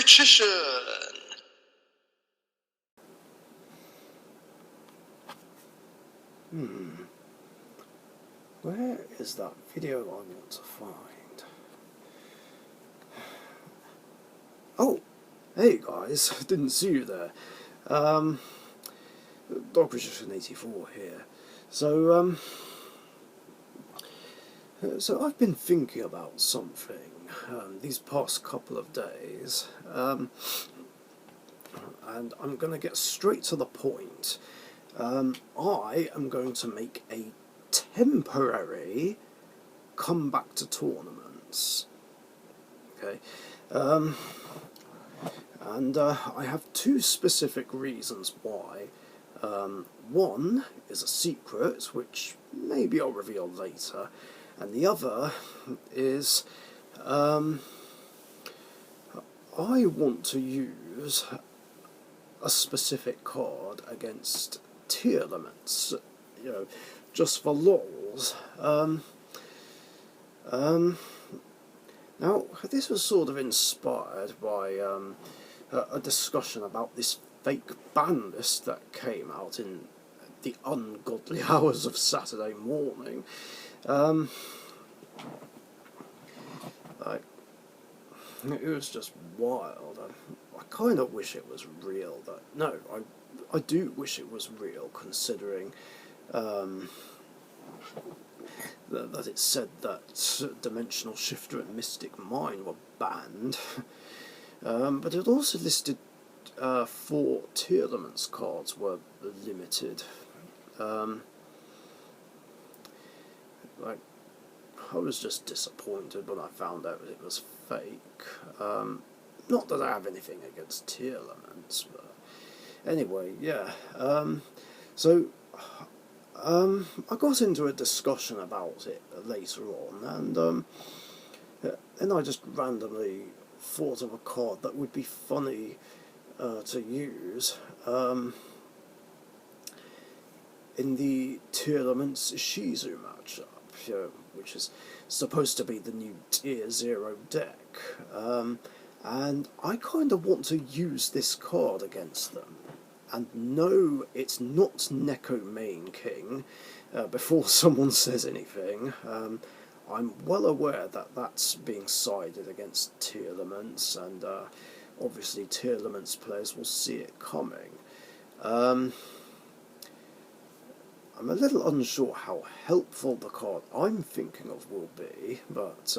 Magician! Where is that video I want to find? Oh, hey guys, didn't see you there. Dog Magician 84 here. So I've been thinking about something these past couple of days, and I'm going to get straight to the point. I am going to make a temporary comeback to tournaments. Okay, and I have two specific reasons why. One is a secret, which maybe I'll reveal later, and the other is I want to use a specific card against tier limits, just for lols. Now, this was sort of inspired by a discussion about this fake ban list that came out in the ungodly hours of Saturday morning. It was just wild. I kind of wish it was real. I do wish it was real, considering that it said that Dimensional Shifter and Mystic Mine were banned. But it also listed 4 tier elements cards were limited. I was just disappointed when I found out that it was fake. Not that I have anything against tier elements, but anyway, yeah. So I got into a discussion about it later on, and then I just randomly thought of a card that would be funny to use in the Tier Elements Shizu matchup, which is supposed to be the new Tier 0 deck, and I kind of want to use this card against them. And no, it's not Neko Main King, before someone says anything. I'm well aware that that's being sided against Tier Elements, and obviously Tier Elements players will see it coming. I'm a little unsure how helpful the card I'm thinking of will be, but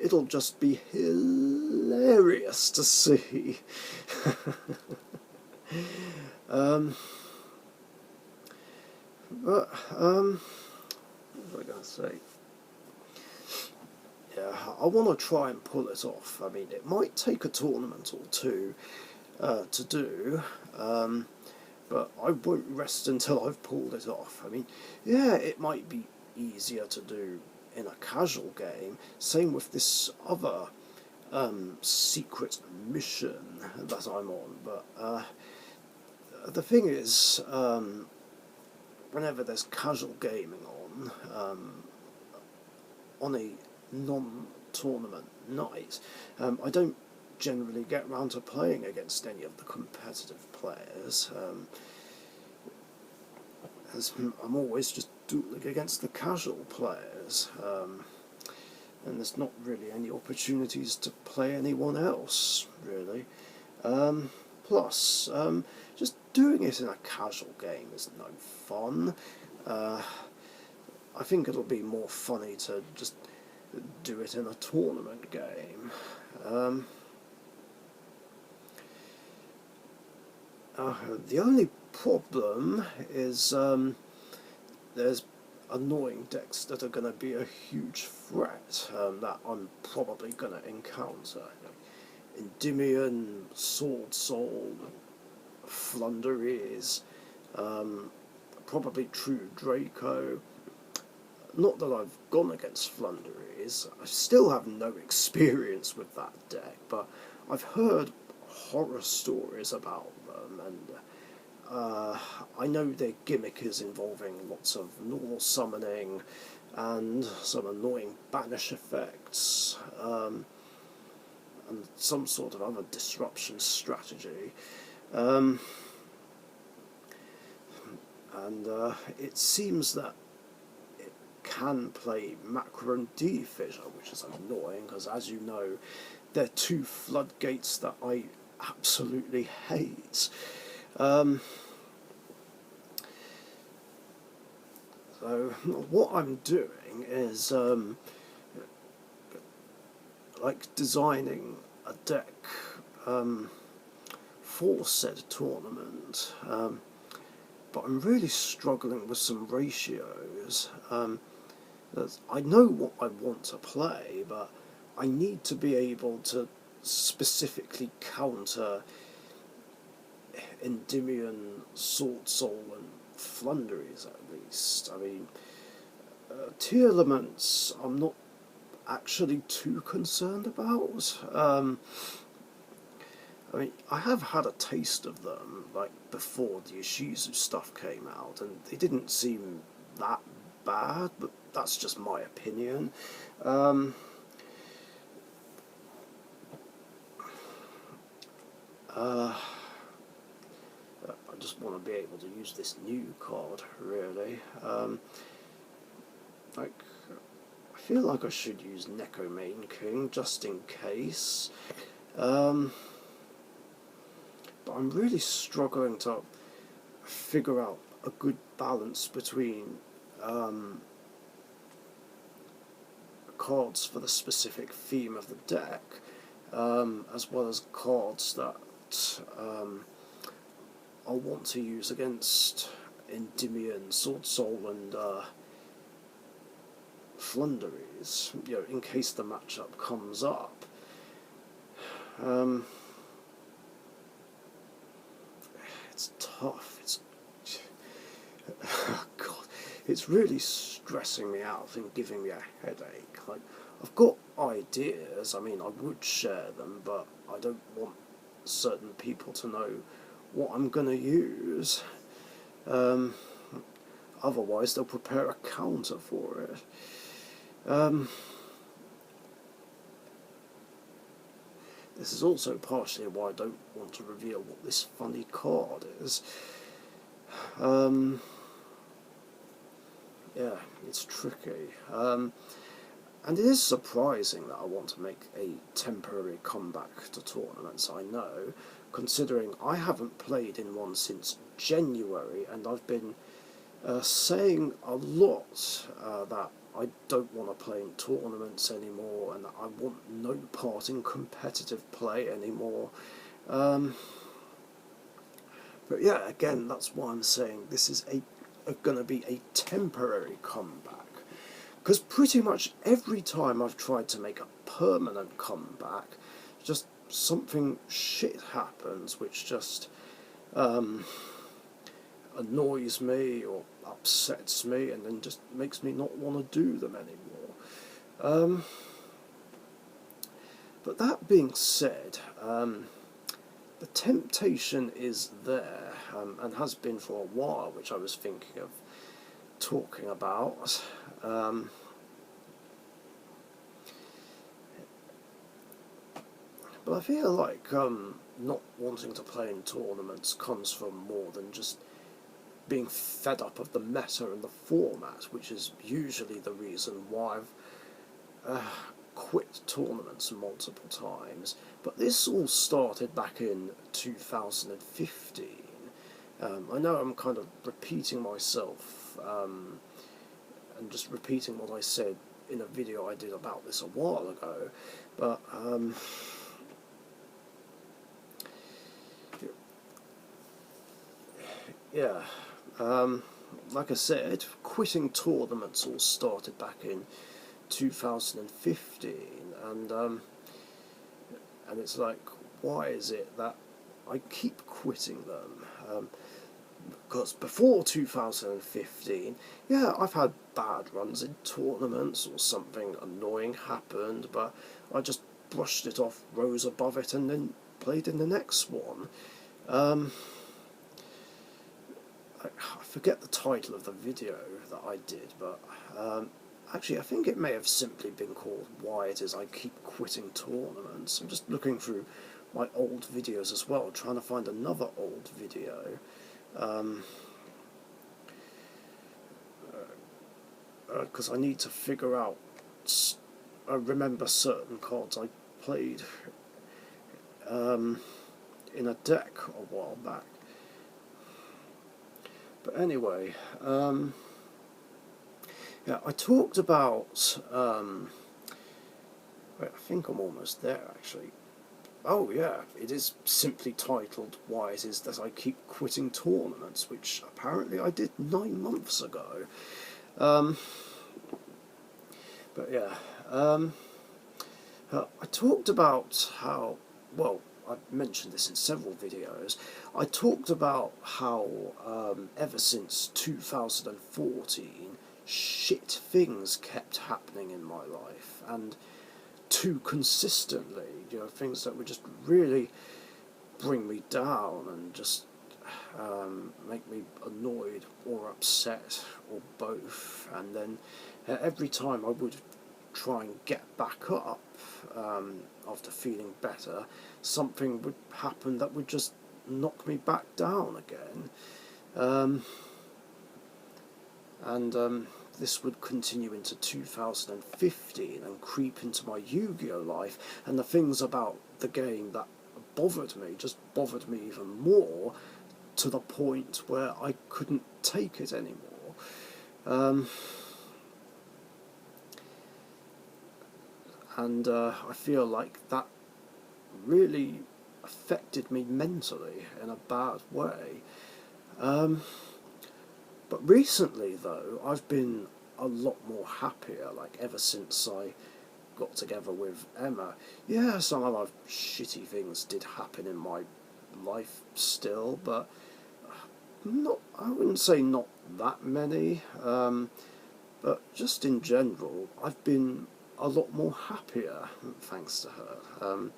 it'll just be hilarious to see. What was I going to say? Yeah, I want to try and pull it off. I mean, it might take a tournament or two to do, but I won't rest until I've pulled it off. I mean, yeah, it might be easier to do in a casual game. Same with this other secret mission that I'm on, but the thing is, whenever there's casual gaming on a non-tournament night, I don't generally get round to playing against any of the competitive players, as I'm always just dueling against the casual players, and there's not really any opportunities to play anyone else, really. Plus, just doing it in a casual game is no fun. I think it'll be more funny to just do it in a tournament game. The only problem is there's annoying decks that are going to be a huge threat that I'm probably going to encounter. Endymion, Sword Soul, Flunderies, probably True Draco. Not that I've gone against Flunderies, I still have no experience with that deck, but I've heard horror stories about them, and I know their gimmick is involving lots of normal summoning and some annoying banish effects. and some sort of other disruption strategy. Um, and it seems that it can play Macron D Fissure, which is annoying because, as you know, they're two floodgates that I absolutely hate. So what I'm doing is like designing a deck for said tournament, but I'm really struggling with some ratios. I know what I want to play, but I need to be able to specifically counter Endymion, Sword Soul, and Flunderies at least. I mean, Tearlaments I'm not actually too concerned about. I mean, I have had a taste of them, like, before the Ishizu stuff came out, and they didn't seem that bad, but that's just my opinion. I just want to be able to use this new card, really. Like, I feel like I should use Neko Main King, just in case. But I'm really struggling to figure out a good balance between cards for the specific theme of the deck, as well as cards that I want to use against Endymion, Sword Soul, and Flunderies, you know, in case the matchup comes up. It's tough. It's God, it's really stressing me out and giving me a headache. Like, I've got ideas. I mean, I would share them, but I don't want certain people to know what I'm gonna use. Otherwise, they'll prepare a counter for it. This is also partially why I don't want to reveal what this funny card is. Yeah, it's tricky. And it is surprising that I want to make a temporary comeback to tournaments, I know, considering I haven't played in one since January, and I've been saying a lot that I don't want to play in tournaments anymore, and that I want no part in competitive play anymore. But yeah, again, that's why I'm saying this is going to be a temporary comeback. Because pretty much every time I've tried to make a permanent comeback, just something shit happens which just annoys me or upsets me, and then just makes me not want to do them anymore. But that being said, the temptation is there, and has been for a while, which I was thinking of talking about. But I feel like not wanting to play in tournaments comes from more than just being fed up of the meta and the format, which is usually the reason why I've quit tournaments multiple times. But this all started back in 2015. I know I'm kind of repeating myself and just repeating what I said in a video I did about this a while ago, but yeah, like I said, quitting tournaments all started back in 2015, and it's like, why is it that I keep quitting them? Because before 2015, yeah, I've had bad runs in tournaments or something annoying happened, but I just brushed it off, rose above it, and then played in the next one. I forget the title of the video that I did, but Actually, I think it may have simply been called Why It Is I Keep Quitting Tournaments. I'm just looking through my old videos as well, trying to find another old video. Because I need to figure out, remember certain cards I played in a deck a while back. But anyway, yeah, I talked about, wait, I think I'm almost there actually. Oh yeah, it is simply titled Why It Is That I Keep Quitting Tournaments, which apparently I did 9 months ago. But yeah, I talked about how, well, I've mentioned this in several videos, I talked about how ever since 2014, shit things kept happening in my life, and too consistently, things that would just really bring me down and just make me annoyed or upset or both, and then every time I would try and get back up after feeling better, something would happen that would just knock me back down again, and this would continue into 2015 and creep into my Yu-Gi-Oh life, and the things about the game that bothered me just bothered me even more, to the point where I couldn't take it anymore. And I feel like that really affected me mentally in a bad way. But recently, though, I've been a lot more happier, like ever since I got together with Emma. Yeah, some other shitty things did happen in my life still, but I wouldn't say not that many, but just in general, I've been a lot more happier thanks to her.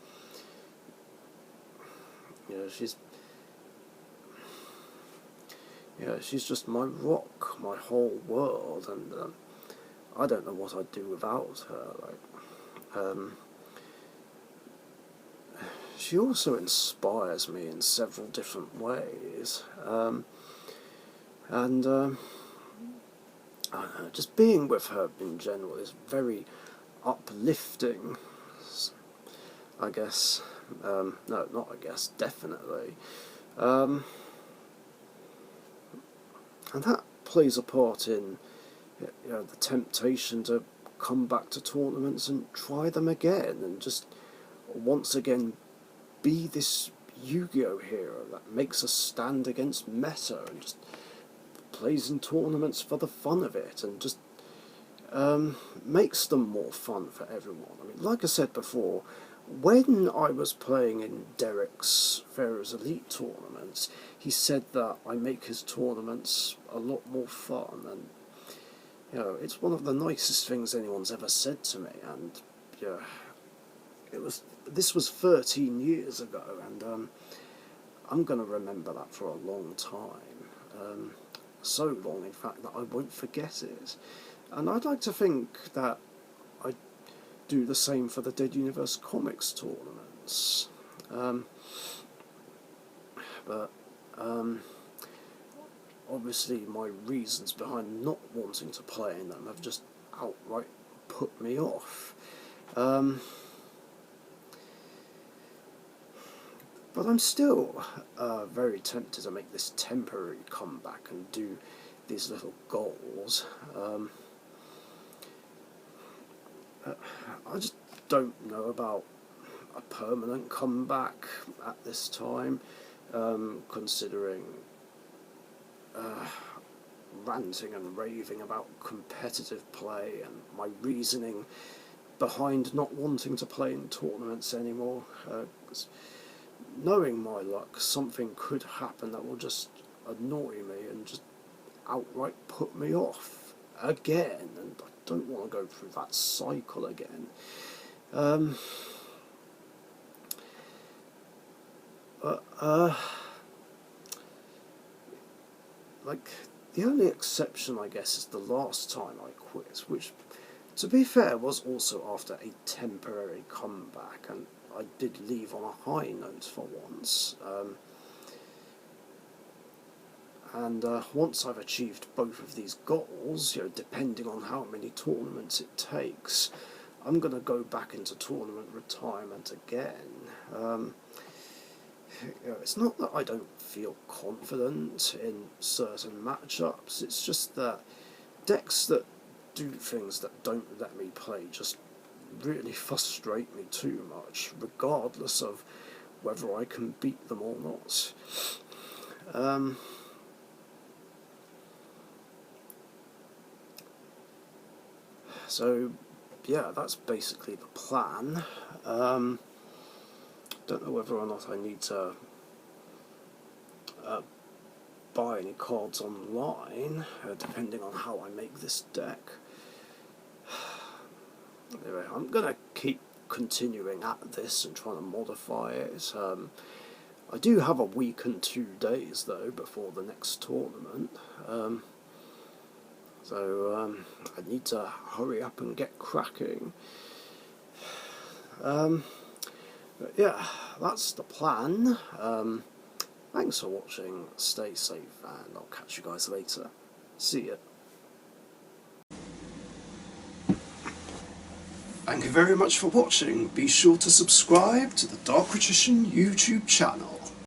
She's she's just my rock, my whole world, and I don't know what I'd do without her. She also inspires me in several different ways, and I don't know, just being with her in general is very uplifting, I guess. No, not I guess, definitely. And that plays a part in the temptation to come back to tournaments and try them again, and just once again be this Yu-Gi-Oh hero that makes a stand against meta and just plays in tournaments for the fun of it, and just makes them more fun for everyone. I mean, like I said before, when I was playing in Derek's Pharaoh's Elite tournaments, he said that I make his tournaments a lot more fun, and it's one of the nicest things anyone's ever said to me. And this was 13 years ago, and I'm going to remember that for a long time. So long, in fact, that I won't forget it. And I'd like to think that I do the same for the Dead Universe Comics tournaments. But obviously my reasons behind not wanting to play in them have just outright put me off. But I'm still very tempted to make this temporary comeback and do these little goals. I just don't know about a permanent comeback at this time, considering ranting and raving about competitive play and my reasoning behind not wanting to play in tournaments anymore. Knowing my luck, something could happen that will just annoy me and just outright put me off again, and I don't want to go through that cycle again. Like, the only exception, I guess, is the last time I quit, which To be fair, it was also after a temporary comeback, and I did leave on a high note for once. And once I've achieved both of these goals, depending on how many tournaments it takes, I'm going to go back into tournament retirement again. It's not that I don't feel confident in certain matchups, it's just that decks that do things that don't let me play just really frustrate me too much, regardless of whether I can beat them or not. So, yeah, that's basically the plan. Don't know whether or not I need to buy any cards online, depending on how I make this deck. Anyway, I'm going to keep continuing at this and trying to modify it. I do have a week and 2 days, though, before the next tournament. So I need to hurry up and get cracking. But yeah, that's the plan. Thanks for watching, stay safe, and I'll catch you guys later. See ya. Thank you very much for watching. Be sure to subscribe to the Dark Magician YouTube channel.